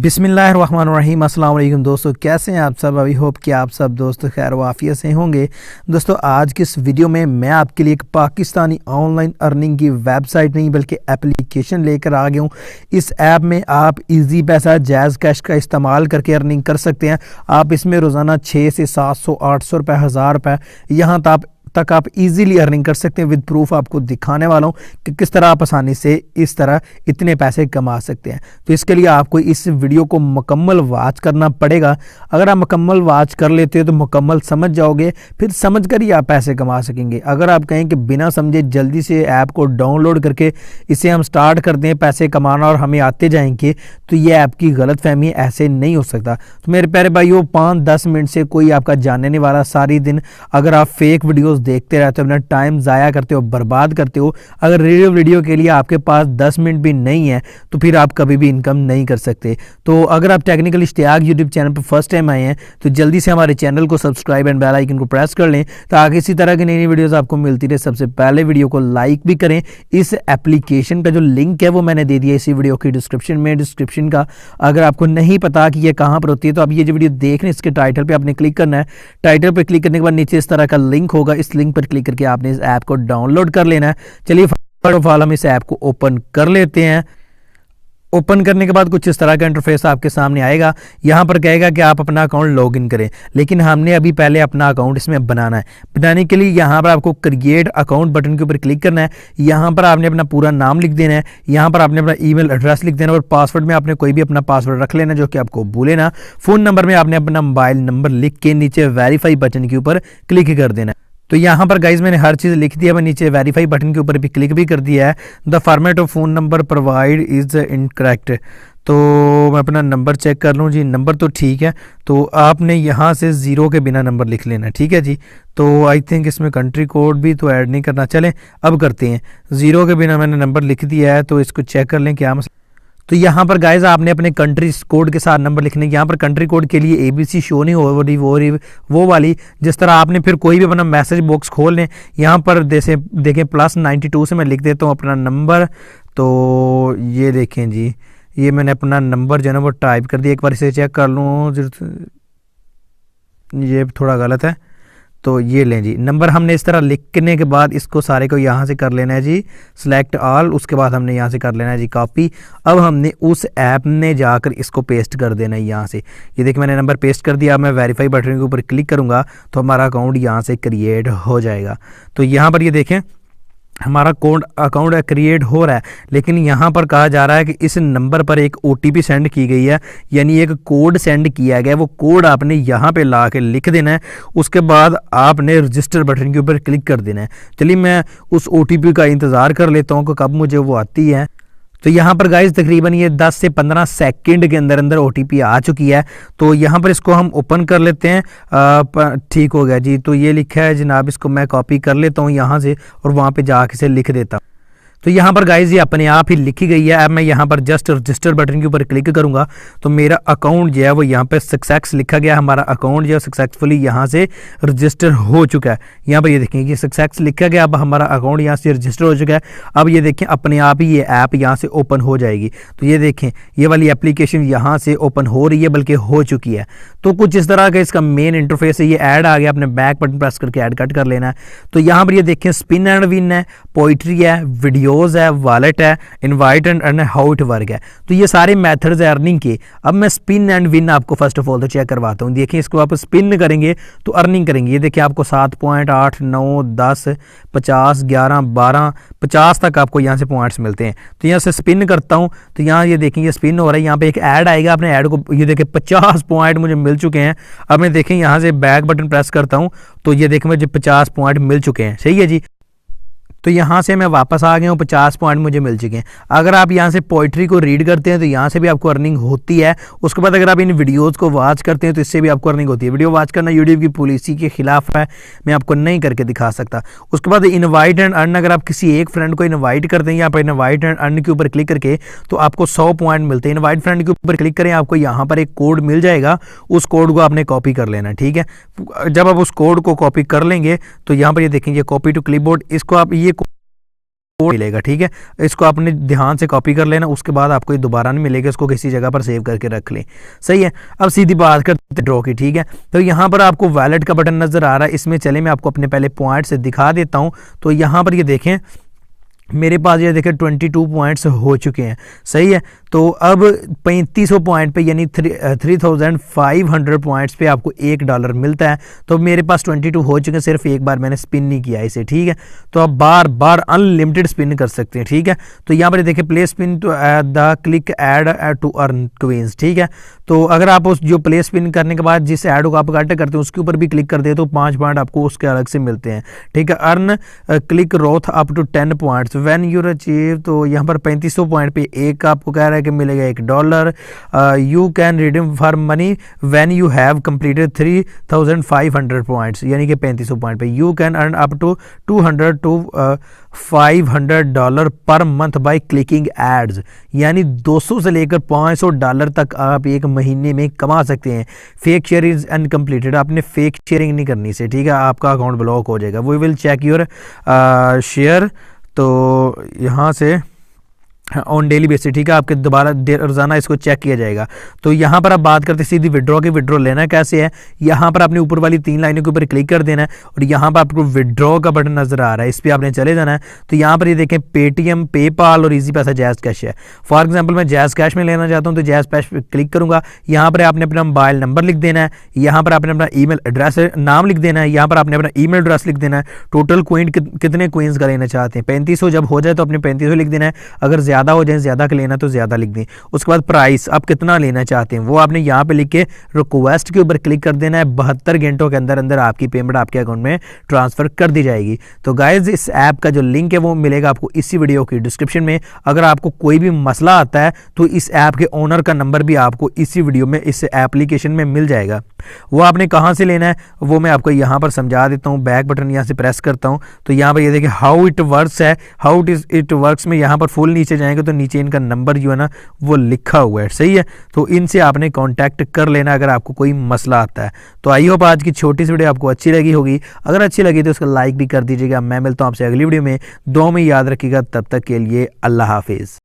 बिस्मिल्लाहिर्रहमानिर्रहीम। अस्सलाम वालेकुम दोस्तों, कैसे हैं आप सब। अभी होप कि आप सब दोस्त खैर वाफियत से होंगे। दोस्तों आज की इस वीडियो में मैं आपके लिए एक पाकिस्तानी ऑनलाइन अर्निंग की वेबसाइट नहीं बल्कि एप्लीकेशन लेकर आ गया हूँ। इस ऐप में आप इजी पैसा जैज़ कैश का इस्तेमाल करके अर्निंग कर सकते हैं। आप इसमें रोज़ाना 600 से 700 800 रुपये 1000 रुपये यहाँ तक आप इजीली अर्निंग कर सकते हैं। विद प्रूफ आपको दिखाने वाला हूँ कि किस तरह आप आसानी से इस तरह इतने पैसे कमा सकते हैं। तो इसके लिए आपको इस वीडियो को मुकम्मल वॉच करना पड़ेगा। अगर आप मुकम्मल वॉच कर लेते हो तो मुकम्मल समझ जाओगे, फिर समझ कर ही आप पैसे कमा सकेंगे। अगर आप कहें कि बिना समझे जल्दी से ऐप को डाउनलोड करके इसे हम स्टार्ट कर दें पैसे कमाना और हमें आते जाएंगे, तो ये ऐप की गलत फहमी, ऐसे नहीं हो सकता। तो मेरे प्यारे भाइयों, 5-10 मिनट से कोई आपका जानने नहीं वाला। सारी दिन अगर आप फेक वीडियोस देखते रहते हो, अपना टाइम ज़ाया करते हो, बर्बाद करते हो, अगर वीडियो के लिए आपके पास 10 मिनट भी नहीं है तो फिर आप कभी भी इनकम नहीं कर सकते। तो अगर आप टेक्निकल इश्तियाक यूट्यूब चैनल पर फर्स्ट टाइम आए हैं तो जल्दी से हमारे चैनल को सब्सक्राइब एंड बेल आइकन को प्रेस कर लें ताकि इसी तरह की नई नई वीडियोस आपको मिलती रहे। सबसे पहले वीडियो को लाइक भी करें। इस एप्लीकेशन का जो लिंक है वो मैंने दे दिया इसी वीडियो की डिस्क्रिप्शन का। अगर आपको नहीं पता कि ये कहाँ पर होती है तो आप ये जो वीडियो देख रहे हैं इसके टाइटल पर आपने क्लिक करना है। टाइटल पर क्लिक करने के बाद नीचे इस तरह का लिंक होगा, इस लिंक पर क्लिक करके आपने इस ऐप को डाउनलोड कर लेना है। चलिए फर्स्ट ऑफ ऑल हम इस ऐप को ओपन कर लेते हैं। ओपन करने के बाद कुछ इस तरह का इंटरफेस आपके सामने आएगा। यहाँ पर कहेगा कि आप अपना अकाउंट लॉगिन करें, लेकिन हमने अभी पहले अपना अकाउंट इसमें बनाना है। बनाने के लिए यहाँ पर आपको क्रिएट अकाउंट बटन के ऊपर क्लिक करना है। यहाँ पर आपने अपना पूरा नाम लिख देना है। यहाँ पर आपने अपना ईमेल एड्रेस लिख देना और पासवर्ड में आपने कोई भी अपना पासवर्ड रख लेना जो कि आपको भूले ना। फ़ोन नंबर में आपने अपना मोबाइल नंबर लिख के नीचे वेरीफाई बटन के ऊपर क्लिक कर देना है। तो यहाँ पर गाइज मैंने हर चीज़ लिख दिया। मैं नीचे वेरीफाई बटन के ऊपर भी क्लिक भी कर दिया है। The format of phone number provide is incorrect. तो मैं अपना नंबर चेक कर लूँ जी, नंबर तो ठीक है। तो आपने यहाँ से 0 के बिना नंबर लिख लेना, ठीक है जी। तो आई थिंक इसमें कंट्री कोड भी तो ऐड नहीं करना। चलें अब करते हैं। 0 के बिना मैंने नंबर लिख दिया है, तो इसको चेक कर लें क्या मसला। तो यहाँ पर गाइज आपने अपने कंट्री कोड के साथ नंबर लिखने। यहाँ पर कंट्री कोड के लिए ABC शो नहीं हो रही, वो वाली जिस तरह आपने फिर कोई भी अपना मैसेज बॉक्स खोल लें। यहाँ पर जैसे देखें +92 से मैं लिख देता हूँ अपना नंबर। तो ये देखें जी, ये मैंने अपना नंबर जो है ना वो टाइप कर दिया। एक बार इसे चेक कर लूँ, ये थोड़ा गलत है। तो ये लें जी, नंबर हमने इस तरह लिखने के बाद इसको सारे को यहाँ से कर लेना है जी सिलेक्ट ऑल। उसके बाद हमने यहाँ से कर लेना है जी कॉपी। अब हमने उस ऐप में जाकर इसको पेस्ट कर देना है यहाँ से। ये देखिए मैंने नंबर पेस्ट कर दिया। मैं वेरीफाई बटन के ऊपर क्लिक करूँगा तो हमारा अकाउंट यहाँ से क्रिएट हो जाएगा। तो यहाँ पर ये देखें हमारा अकाउंट क्रिएट हो रहा है, लेकिन यहाँ पर कहा जा रहा है कि इस नंबर पर एक OTP सेंड की गई है, यानी एक कोड सेंड किया गया है। वो कोड आपने यहाँ पे ला के लिख देना है। उसके बाद आपने रजिस्टर बटन के ऊपर क्लिक कर देना है। चलिए मैं उस OTP का इंतज़ार कर लेता हूँ कि कब मुझे वो आती है। तो यहाँ पर गाइज तकरीबन ये 10 से 15 सेकंड के अंदर अंदर OTP आ चुकी है। तो यहाँ पर इसको हम ओपन कर लेते हैं। ठीक हो गया जी। तो ये लिखा है जनाब, इसको मैं कॉपी कर लेता हूँ यहाँ से और वहाँ पे जाके से लिख देता हूँ। तो यहाँ पर गाइज ये अपने आप ही लिखी गई है। अब मैं यहाँ पर जस्ट रजिस्टर बटन के ऊपर क्लिक करूँगा तो मेरा अकाउंट जो है वो यहाँ पे सक्सेस लिखा गया। हमारा अकाउंट जो है सक्सेसफुली यहाँ से रजिस्टर हो चुका है। यहाँ पर ये देखें ये सक्सेस लिखा गया। अब हमारा अकाउंट यहाँ से रजिस्टर हो चुका है। अब ये देखें अपने आप ही ये ऐप यहाँ से ओपन हो जाएगी। तो ये देखें ये वाली एप्लीकेशन यहाँ से ओपन हो रही है, बल्कि हो चुकी है। तो कुछ इस तरह का इसका मेन इंटरफेस है। ये ऐड आ गया, अपने बैक बटन प्रेस करके ऐड कट कर लेना है। तो यहाँ पर ये देखें स्पिन एंड विन है, पोइट्री है, वीडियोज़ है, वॉलेट है, invite and earn, how it work है। तो ये सारे मेथड्स है अर्निंग के। अब मैं स्पिन एंड विन आपको फर्स्ट ऑफ ऑल तो चेक करवाता हूँ। देखिए इसको आप स्पिन करेंगे तो अर्निंग करेंगे। ये देखिए आपको 7 पॉइंट 8 9 10 50 11 12 50 तक आपको यहाँ से पॉइंट्स मिलते हैं। तो यहाँ से स्पिन करता हूँ तो यहाँ ये देखें ये स्पिन हो रहा है। यहाँ पे एक ऐड आएगा, अपने ऐड को ये देखें 50 पॉइंट मुझे मिल चुके हैं। अब मैं देखें यहाँ से बैक बटन प्रेस करता हूँ तो ये देखें मुझे 50 पॉइंट मिल चुके हैं। सही है जी। तो यहाँ से मैं वापस आ गया हूँ, 50 पॉइंट मुझे मिल चुके हैं। अगर आप यहाँ से पोइट्री को रीड करते हैं तो यहाँ से भी आपको अर्निंग होती है। उसके बाद अगर आप इन वीडियोस को वॉच करते हैं तो इससे भी आपको अर्निंग होती है। वीडियो वॉच करना यूट्यूब की पॉलिसी के खिलाफ है, मैं आपको नहीं करके दिखा सकता। उसके बाद इनवाइट एंड अर्न, अगर आप किसी एक फ्रेंड को इन्वाइट करते हैं यहाँ पर इनवाइट एंड अर्न के ऊपर क्लिक करके तो आपको 100 पॉइंट मिलते हैं। इनवाइट फ्रेंड के ऊपर क्लिक करें, आपको यहाँ पर एक कोड मिल जाएगा, उस कोड को आपने कॉपी कर लेना, ठीक है। जब आप उस कोड को कॉपी कर लेंगे तो यहाँ पर ये देखेंगे कॉपी टू क्लिपबोर्ड, इसको आप ये मिलेगा, ठीक है। इसको आपने ध्यान से कॉपी कर लेना, उसके बाद आपको ये दोबारा नहीं मिलेगा, इसको किसी जगह पर सेव करके रख लें, सही है। अब सीधी बात करते ड्रॉ की, ठीक है। तो यहाँ पर आपको वैलेट का बटन नज़र आ रहा है, इसमें चले मैं आपको अपने पहले पॉइंट से दिखा देता हूँ। तो यहाँ पर ये देखें मेरे पास ये देखें 22 पॉइंट्स हो चुके हैं, सही है। तो अब 3500 पॉइंट पे यानी 3500 पॉइंट्स पे आपको $1 मिलता है। तो मेरे पास 22 हो चुके हैं, सिर्फ एक बार मैंने स्पिन नहीं किया इसे, ठीक है। तो आप बार बार अनलिमिटेड स्पिन कर सकते हैं, ठीक है। तो यहाँ पर देखिए play spin to the click add to earn queens, ठीक है। तो अगर आप उस जो प्ले स्पिन करने के बाद जिस ऐड को आप काट करते हैं उसके ऊपर भी क्लिक कर दे तो 5 पॉइंट आपको उसके अलग से मिलते हैं, ठीक है। Earn click worth up to 10 points when you achieve, तो यहाँ पर 3500 पॉइंट पे एक आपको कह रहा है कि मिलेगा $1। You can redeem for money when you have completed 3500 points, यानी कि 3500 पॉइंट पे you can earn up to $200 to $500 per month by clicking ads, यानी 200 से लेकर $500 तक आप एक महीने में कमा सकते हैं। फेक शेयर इज अनकम्प्लीटेड, आपने फेक शेयरिंग नहीं करनी से, ठीक है, आपका अकाउंट ब्लॉक हो जाएगा। We will check your share, तो यहाँ से ऑन डेली बेसिस, ठीक है, आपके दोबारा रोजाना इसको चेक किया जाएगा। तो यहाँ पर आप बात करते सीधी विड्रॉ की। विड्रॉ लेना कैसे है, यहाँ पर आपने ऊपर वाली 3 लाइनों के ऊपर क्लिक कर देना है और यहाँ पर आपको विड्रॉ का बटन नजर आ रहा है, इस पर आपने चले जाना है। तो यहाँ पर ये देखें पेटीएम, पेपाल और इजी पैसा, जैज़ कैश है। फॉर एग्जाम्पल मैं जैज़ कैश में लेना चाहता हूँ तो जैज़ कैश पे क्लिक करूँगा। यहाँ पर आपने अपना मोबाइल नंबर लिख देना है, यहाँ पर आपने अपना ईमेल एड्रेस नाम लिख देना है, यहाँ पर आपने अपना ईमेल एड्रेस लिख देना है। टोटल क्वीन कितने क्वींस का लेना चाहते हैं, 3500 जब हो जाए तो अपने 3500 लिख देना है। अगर ज़्यादा हो जाए, ज़्यादा लेना तो ज़्यादा लिख दें। उसके बाद प्राइस आप कितना लेना चाहते हैं वो आपने यहाँ पे लिख के रिक्वेस्ट के ऊपर क्लिक कर देना है। 72 घंटों के अंदर अंदर आपकी पेमेंट आपके अकाउंट में ट्रांसफर कर दी जाएगी। तो गाइज इस ऐप का जो लिंक है वो मिलेगा आपको इसी वीडियो की डिस्क्रिप्शन में। अगर आपको कोई भी मसला आता है तो इस ऐप के ओनर का नंबर भी आपको इसी वीडियो में, इस एप्लीकेशन में मिल जाएगा। वो आपने कहाँ से लेना है वो मैं आपको यहाँ पर समझा देता हूँ। बैक बटन यहाँ से प्रेस करता हूँ तो यहाँ पर ये देखिए हाउ इट वर्क्स है, हाउ इट वर्क्स में यहाँ पर फुल नीचे जाएंगे तो नीचे इनका नंबर जो है ना वो लिखा हुआ है, सही है। तो इनसे आपने कांटेक्ट कर लेना अगर आपको कोई मसला आता है। तो आई होप आज की छोटी सी वीडियो आपको अच्छी लगी होगी। अगर अच्छी लगी तो उसका लाइक भी कर दीजिएगा। मैं मिलता हूँ आपसे अगली वीडियो में। दुआ में याद रखिएगा। तब तक के लिए अल्लाह हाफिज़।